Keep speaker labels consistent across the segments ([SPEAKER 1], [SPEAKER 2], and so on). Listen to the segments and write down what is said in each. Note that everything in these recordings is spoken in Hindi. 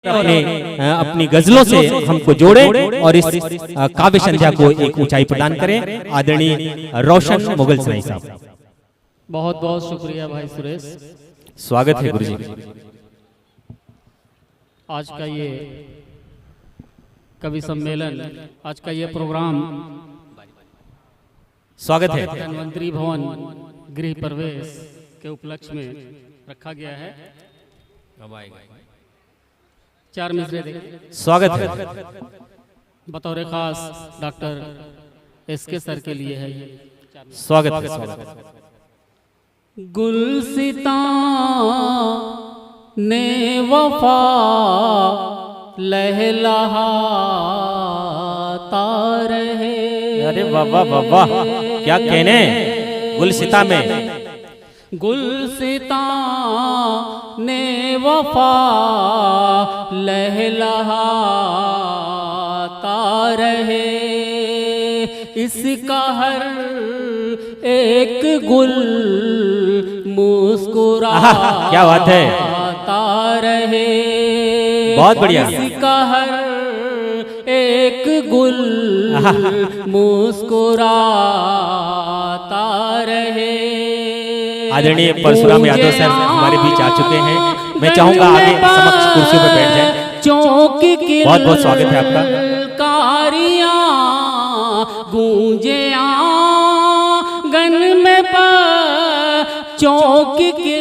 [SPEAKER 1] अपनी गजलों से हमको जोड़े और इस काव्य संध्या को एक ऊंचाई प्रदान करें। आदरणीय रोशन मुगल सराय साहब,
[SPEAKER 2] बहुत बहुत शुक्रिया भाई सुरेश।
[SPEAKER 1] स्वागत है गुरुजी।
[SPEAKER 2] आज का ये कवि सम्मेलन, आज का ये प्रोग्राम
[SPEAKER 1] स्वागत है
[SPEAKER 2] धन्वंतरी भवन गृह प्रवेश के उपलक्ष्य में रखा गया है। चार मिसरे देखें।
[SPEAKER 1] स्वागत है
[SPEAKER 2] बतौर खास डॉक्टर एसके सर के लिए है ये।
[SPEAKER 1] स्वागत है, स्वागत है।
[SPEAKER 2] गुलसिता ने वफा लहलहाता रहे।
[SPEAKER 1] अरे वाह वाह वाह वाह, क्या कहने। गुलसिता में
[SPEAKER 2] गुलसिता ने वफा लहलहाता रहे। इसका हर एक गुल मुस्कुराता
[SPEAKER 1] क्या बात है,
[SPEAKER 2] रहे।
[SPEAKER 1] बहुत बढ़िया।
[SPEAKER 2] इसका हर एक गुल मुस्कुराता रहे।
[SPEAKER 1] आदरणीय परशुराम यादव सर हमारे बीच आ चुके हैं। मैं चाहूंगा आगे समक्ष कुर्सियों पर बैठ जाएं।
[SPEAKER 2] चौक की
[SPEAKER 1] बहुत बहुत स्वागत है आपका।
[SPEAKER 2] कारियां गूंजे आंगन में पर चौक की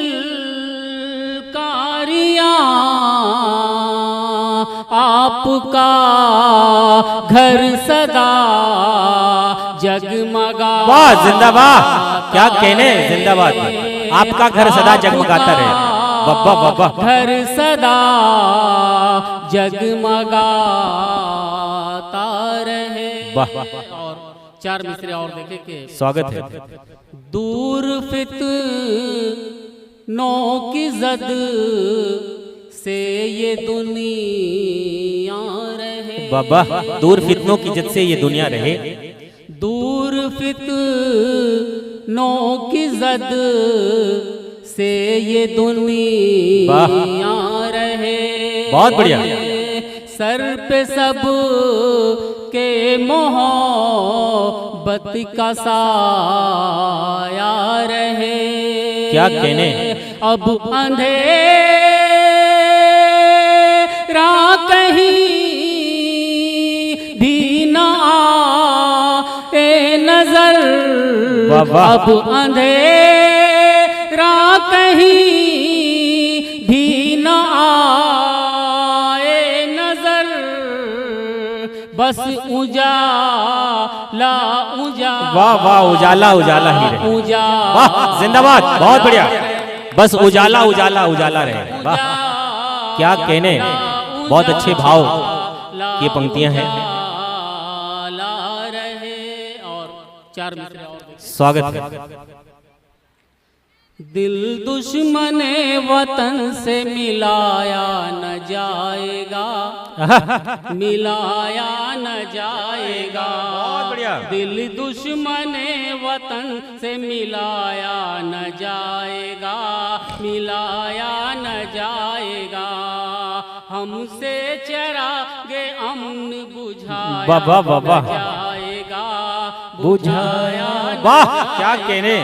[SPEAKER 2] कारियां आपका घर सदा जगमगा।
[SPEAKER 1] वाह, जिंदाबाद, क्या कहने, जिंदाबाद। आपका घर सदा जगमगाता रहे। बाबा बाबा,
[SPEAKER 2] घर सदा जगमगाता रहे।
[SPEAKER 1] वाह,
[SPEAKER 2] और चार मिसरे और देखे के
[SPEAKER 1] स्वागत है।
[SPEAKER 2] दूर फितनों की जद से ये दुनिया रहे।
[SPEAKER 1] बाबा, दूर फितनों की जद से ये दुनिया रहे।
[SPEAKER 2] दूर फितनों की जद से ये दुनिया रहे।
[SPEAKER 1] बहुत बढ़िया।
[SPEAKER 2] सर पे सब के मोहब्बत का साया रहे।
[SPEAKER 1] क्या कहने।
[SPEAKER 2] अब अंधेरा कहीं भी ना आए नजर। अब अंधेरा कहीं भी ना आए नजर। बस उजाला उजाला।
[SPEAKER 1] वाह वाह, उजाला उजाला ही रहे। वाह, जिंदाबाद, बहुत बढ़िया। बस उजाला उजाला उजाला रहे। वाह, क्या कहने। बहुत अच्छे भाव की पंक्तियां हैं।
[SPEAKER 2] और चार मिसरे और
[SPEAKER 1] स्वागत है।
[SPEAKER 2] दिल दुश्मने वतन से मिलाया न जाएगा। मिलाया न जाएगा। दिल दुश्मने वतन से मिलाया न जाएगा। मिलाया न जाएगा। हमसे चरागे अमन बुझाया जाएगा।
[SPEAKER 1] बुझाया। वाह, क्या कहने।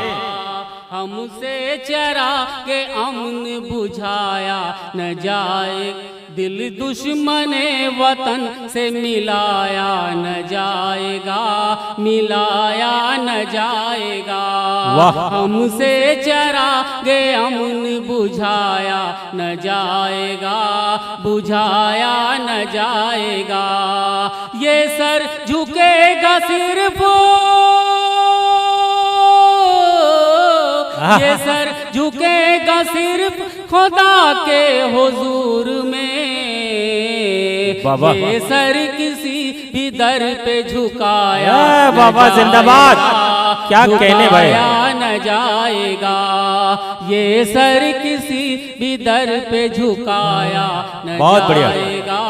[SPEAKER 2] हमसे चरा के अमन बुझाया न जाए। दिल दुश्मने वतन से मिलाया न जाएगा। मिलाया न जाएगा। हमसे चरा के अमन बुझाया न जाएगा। बुझाया न जाएगा। ये सर झुकेगा सिर्फ, ये सर झुकेगा सिर्फ खुदा के हुजूर में। ये सर किसी भी दर पे झुकाया
[SPEAKER 1] बाबा, जिंदाबाद, क्या कहने भाई।
[SPEAKER 2] न जाएगा। ये सर किसी भी दर पे झुकाया न जाएगा।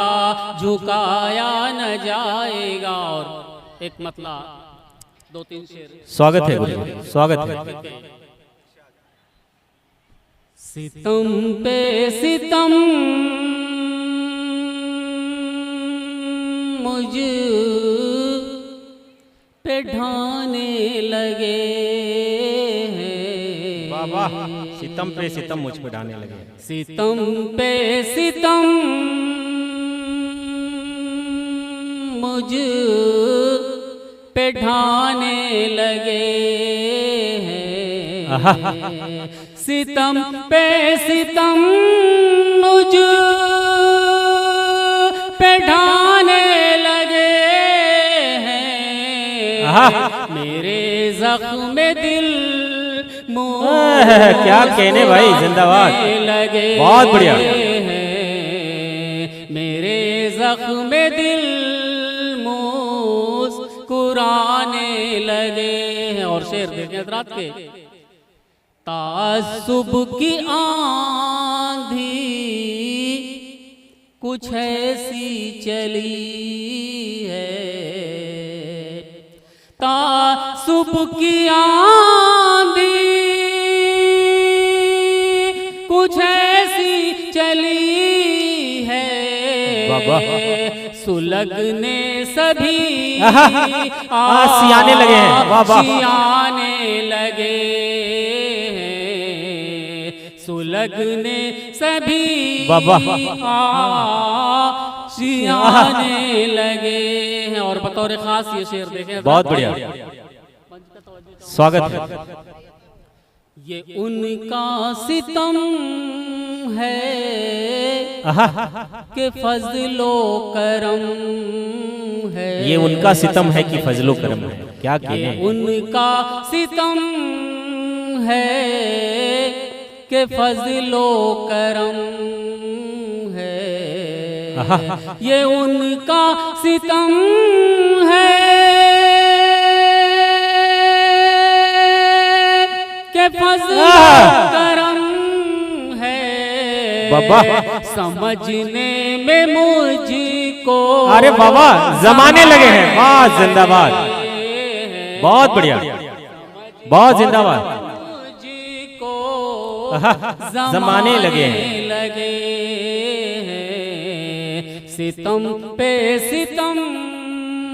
[SPEAKER 2] झुकाया न जाएगा। और एक मतला दो तीन शेर।
[SPEAKER 1] स्वागत है गुरु, स्वागत है।
[SPEAKER 2] सितम पे सितम मुझ पे ढाने लगे हैं।
[SPEAKER 1] वाह वाह, सितम पे सितम मुझ पे ढाने लगे।
[SPEAKER 2] सितम पे सितम मुझ पे ढाने लगे हैं। सितम पे सितम मुझ पे ढाने लगे हैं। मेरे जख्म दिल
[SPEAKER 1] क्या कहने भाई, जिंदाबाद, बहुत बढ़िया।
[SPEAKER 2] मेरे जख्म दिल मुस्कुराने लगे हैं। और शेर देखें हज़रात के, तासुब की आंधी कुछ ऐसी चली है, तासुब की आंधी कुछ ऐसी चली है, सुलगने सभी
[SPEAKER 1] सियाने लगे हैं। वाह वाह,
[SPEAKER 2] सियाने लगे हैं, सुलगने सभी सियाने लगे हैं। और बतौर खास ये शेर देखें,
[SPEAKER 1] बहुत बढ़िया, स्वागत है।
[SPEAKER 2] ये उनका सितम है कि फजलो करम है।
[SPEAKER 1] ये उनका सितम है कि फजलो करम है। क्या कहने,
[SPEAKER 2] उनका सितम है कि फजलो करम है। ये उनका सितम है के फज़्ल करम है।
[SPEAKER 1] बाबा
[SPEAKER 2] समझने में मुझको,
[SPEAKER 1] अरे बाबा जमाने लगे हैं। वाह, जिंदाबाद, बहुत बढ़िया, बहुत जिंदाबाद।
[SPEAKER 2] मुझको
[SPEAKER 1] जमाने लगे हैं।
[SPEAKER 2] सितम पे सितम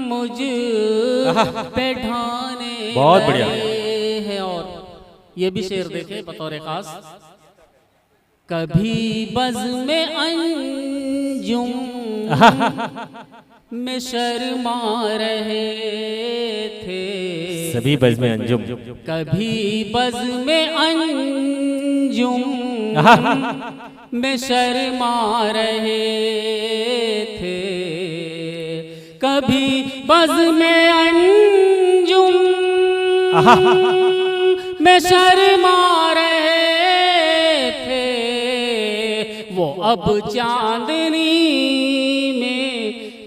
[SPEAKER 2] मुझ पे ढाने
[SPEAKER 1] बहुत बढ़िया
[SPEAKER 2] है। और ये भी शेर देखे बतौर खास, कभी बज़ में अंजुम में शर्मा रहे थे,
[SPEAKER 1] सभी बज़ में अंजुम,
[SPEAKER 2] कभी बज़ में अंजुम में शर्मा रहे थे, कभी बज़ में अंजुम में शर्मा रहे थे, वो अब चांदनी में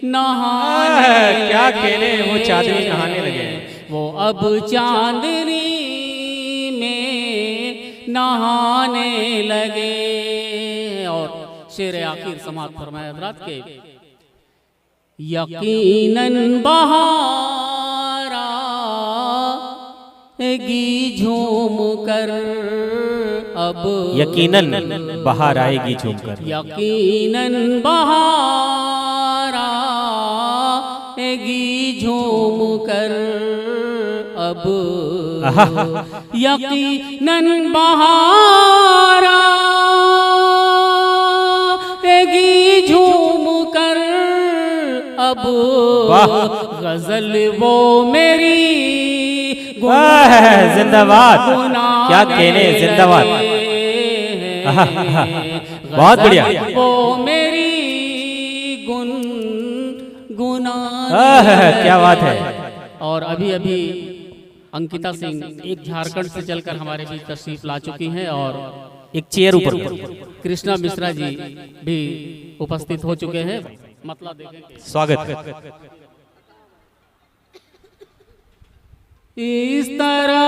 [SPEAKER 2] नहाने,
[SPEAKER 1] क्या कहने, वो चांदनी नहाने लगे।
[SPEAKER 2] वो अब चांदनी में नहाने लगे। और शेर आखिर समाप्त फरमाया हज़रात के, यकीनन बहारा गी झूम कर अब,
[SPEAKER 1] यकीनन बाहर आएगी झूम कर,
[SPEAKER 2] यकीनन बहार आएगी झूम कर अब, यकीनन बहार आएगी झूम कर अब। गजल वो मेरी
[SPEAKER 1] जिंदाबाद, क्या कहने, जिंदाबाद, बहुत बढ़िया।
[SPEAKER 2] वो मेरी गुना,
[SPEAKER 1] क्या बात है।
[SPEAKER 2] और अभी अभी अंकिता सिंह एक झारखंड से चलकर हमारे बीच तशरीफ ला चुकी हैं, और
[SPEAKER 1] एक चेयर ऊपर,
[SPEAKER 2] कृष्णा मिश्रा जी भी उपस्थित हो चुके हैं। मतलब देखेंगे,
[SPEAKER 1] स्वागत।
[SPEAKER 2] इस तरह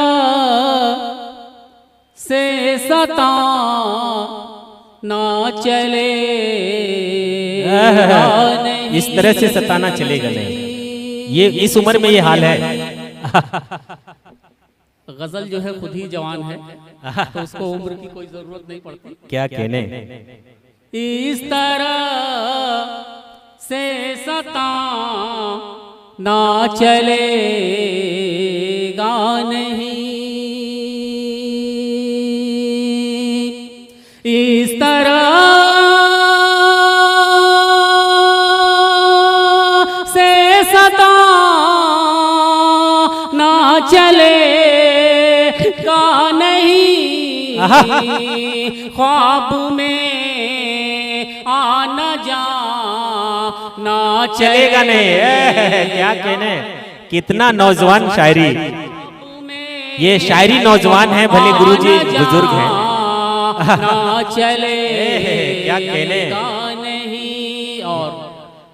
[SPEAKER 2] से सता ना चले,
[SPEAKER 1] इस तरह से सताना चलेगा नहीं, ये इस उम्र में ये हाल है।
[SPEAKER 2] गजल जो है खुद ही जवान है, तो उसको उम्र की कोई जरूरत नहीं पड़ती।
[SPEAKER 1] क्या कहने,
[SPEAKER 2] इस तरह से सता ना चलेगा नहीं। इस तरह से सताना चलेगा नहीं। ख्वाब में आना जाना
[SPEAKER 1] चलेगा नहीं। क्या कहने, कितना नौजवान शायरी। ये शायरी नौजवान है, भले गुरुजी बुजुर्ग हैं।
[SPEAKER 2] ना चले
[SPEAKER 1] क्या कहने।
[SPEAKER 2] नहीं। और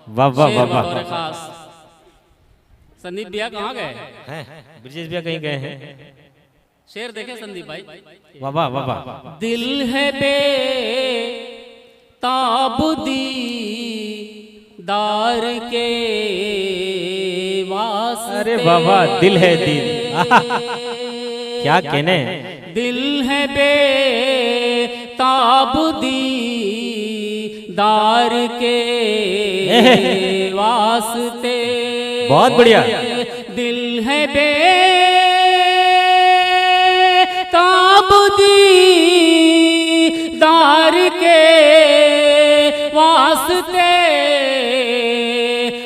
[SPEAKER 1] वाह वाह वाह वाह।
[SPEAKER 2] खास संदीप भैया कहाँ गए?
[SPEAKER 1] ब्रजेश भैया कहीं गए हैं।
[SPEAKER 2] शेर देखे संदीप भाई।
[SPEAKER 1] वाह वाह वाह वाह।
[SPEAKER 2] दिल है बे ताबदी दार के वास्ते।
[SPEAKER 1] अरे वाह वाह, दिल है दिल। क्या कहने।
[SPEAKER 2] दिल है बे ताबदी दार के वास्ते।
[SPEAKER 1] बहुत बढ़िया।
[SPEAKER 2] दिल है बे ताबदी दार के वास्ते।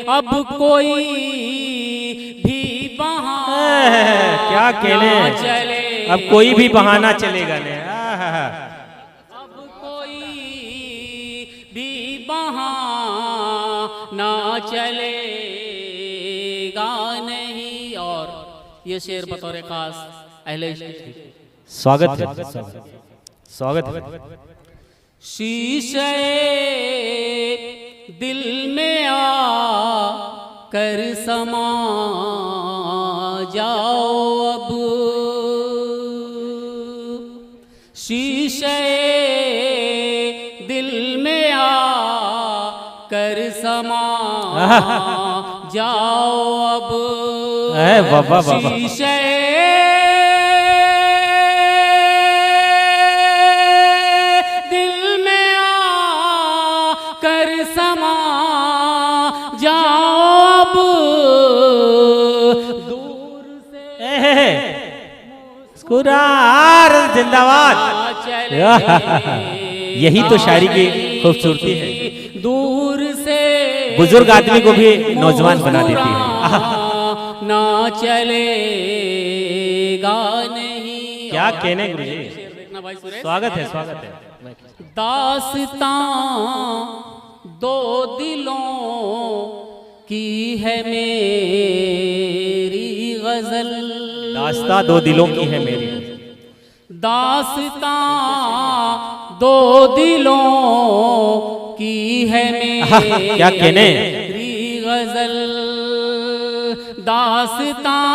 [SPEAKER 2] अब कोई भी बहाना
[SPEAKER 1] क्या कहने।
[SPEAKER 2] चले।
[SPEAKER 1] अब कोई भी बहाना चलेगा नहीं।
[SPEAKER 2] अब कोई भी बहाना चलेगा नहीं। और ये शेर बतौर खास अहले
[SPEAKER 1] स्वागत है, स्वागत है।
[SPEAKER 2] शीशे दिल में आ कर समा जाओ अब। शीशे दिल में आ कर समा जाओ अब। शीशे
[SPEAKER 1] जिंदाबाद। यही तो शायरी की खूबसूरती है।
[SPEAKER 2] दूर से
[SPEAKER 1] बुजुर्ग आदमी को भी नौजवान बना देती है।
[SPEAKER 2] ना चलेगा नहीं।
[SPEAKER 1] क्या कहने गुरुजी। स्वागत है, स्वागत है।
[SPEAKER 2] दास्तां दो दिलों की है मेरी गजल।
[SPEAKER 1] दास्तां दो दिलों की है मेरी।
[SPEAKER 2] दास्तां दो दिलों की है मेरी।
[SPEAKER 1] क्या कहने।
[SPEAKER 2] गजल दास्तां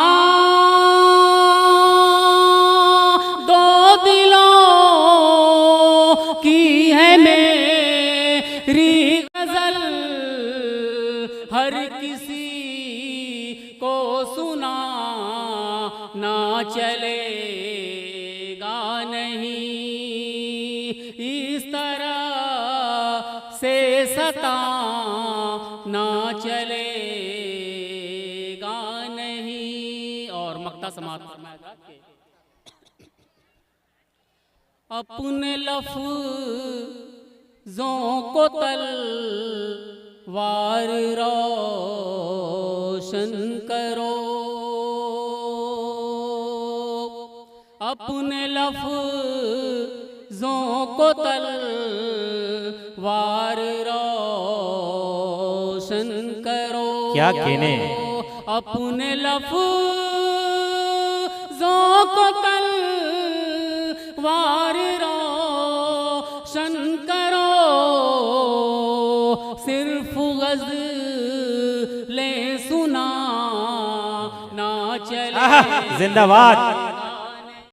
[SPEAKER 2] दो दिलों की है मेरी गजल। हर किसी को सुना ना चलेगा नहीं। इस तरह से सताना चलेगा नहीं। और मक्ता समाप्त फरमाया कि अपने लफ्ज़ों को तलवार रोशन करो। अपने लफ्ज़ों को तलवार रोशन करो।
[SPEAKER 1] क्या कहने।
[SPEAKER 2] अपने लफ्ज़ों को तलवार रोशन करो। सिर्फ गज़लें सुना ना चले।
[SPEAKER 1] जिंदाबाद।